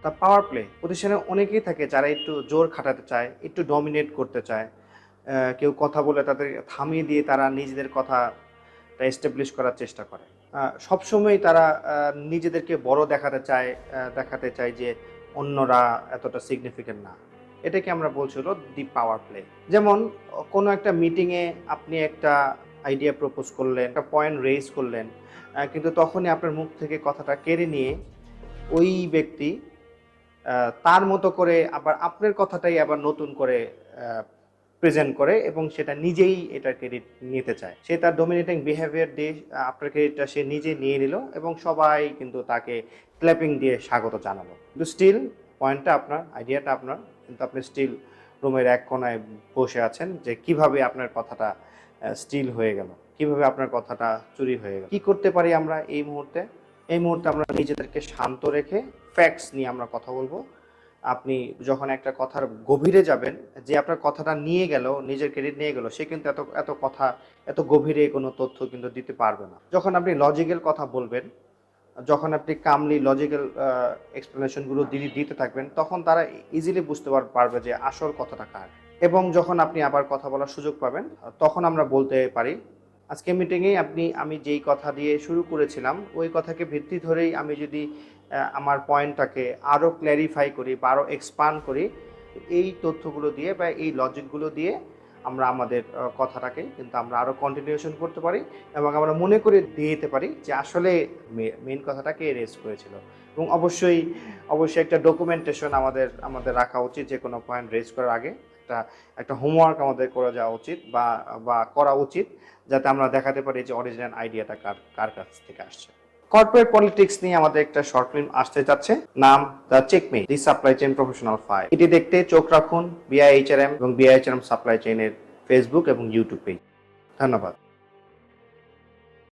তা power play প্রতিষ্ঠানে অনেকেই থাকে যারা একটু জোর খাটাতে চায়, একটু ডমিনেট করতে চায়। কেউ কথা বলে তাদের থামিয়ে দিয়ে তারা নিজেদের কথাটা এস্টাবলিশ করার চেষ্টা করে। সবসময় তারা নিজেদেরকে বড় দেখাতে চায় যে অন্যরা এতটা সিগনিফিকেন্ট না। এটাকে আমরা বলছি হলো দি পাওয়ার প্লে। যেমন কোনো একটা মিটিংয়ে আপনি একটা আইডিয়া প্রপোজ করলেন, একটা পয়েন্ট রেইজ করলেন, কিন্তু তখনই আপনার মুখ থেকে কথাটা কেড়ে নিয়ে ওই ব্যক্তি তার মতো করে আবার আপনার কথাটাই আবার নতুন করে প্রেজেন্ট করে এবং সেটা নিজেই এটার ক্রেডিট নিতে চায়। সে তার ডমিনেটিং বিহেভিয়ার দিয়ে আপনার ক্রেডিটটা সে নিজে নিয়ে নিল এবং সবাই কিন্তু তাকে ক্ল্যাপিং দিয়ে স্বাগত জানালো। কিন্তু স্টিল পয়েন্টটা আপনার, আইডিয়াটা আপনার, কিন্তু আপনি স্টিল রুমের এক কোনায় বসে আছেন যে কিভাবে আপনার কথাটা স্টিল হয়ে গেল, কিভাবে আপনার কথাটা চুরি হয়ে গেল। কি করতে পারি আমরা এই মুহূর্তে? এই মুহূর্তে আমরা নিজেদেরকে শান্ত রেখে ফ্যাক্টস নিয়ে আমরা কথা বলবো। আপনি যখন একটা কথার গভীরে যাবেন, যে আপনার কথাটা নিয়ে গেল, নিজের ক্রেডিট নিয়ে গেল, সে কিন্তু এত গভীরে কোনো তথ্য কিন্তু দিতে পারবে না। যখন আপনি লজিক্যাল কথা বলবেন, যখন আপনি কামলি লজিক্যাল এক্সপ্লেনেশনগুলো দিতে থাকবেন, তখন তারা ইজিলি বুঝতে পারবে যে আসল কথাটা কার। এবং যখন আপনি আবার কথা বলার সুযোগ পাবেন, তখন আমরা বলতে পারি, আজকে মিটিংয়ে আমি যেই কথা দিয়ে শুরু করেছিলাম ওই কথাকে ভিত্তি ধরেই আমি যদি আমার পয়েন্টটাকে আরও ক্ল্যারিফাই করি বা আরও এক্সপান্ড করি, এই তথ্যগুলো দিয়ে বা এই লজিকগুলো দিয়ে আমরা আমাদের কথাটাকে কিন্তু আমরা আরও কন্টিনিউশন করতে পারি এবং আমরা মনে করে দিতে পারি যে আসলে মেইন কথাটাকে রেজ করেছিল। এবং অবশ্যই একটা ডকুমেন্টেশন আমাদের রাখা উচিত যে কোনো পয়েন্ট রেজ করার আগে। একটা হোমওয়ার্ক আমাদের করে যাওয়া উচিত বা করা উচিত, যাতে আমরা দেখাতে পারি যে অরিজিনাল আইডিয়াটা কার কাছ থেকে আসছে। কর্পোরেট পলিটিক্স নিয়ে আমাদের একটা শর্ট ফিল্ম আসতে যাচ্ছে, নাম the checkmate, the supply chain professional file. এটি দেখতে চোখ রাখুন বিআইএইচআরএম এবং বিআইএইচআরএম সাপ্লাই চেইনের ফেসবুক এবং ইউটিউব পেজ। ধন্যবাদ।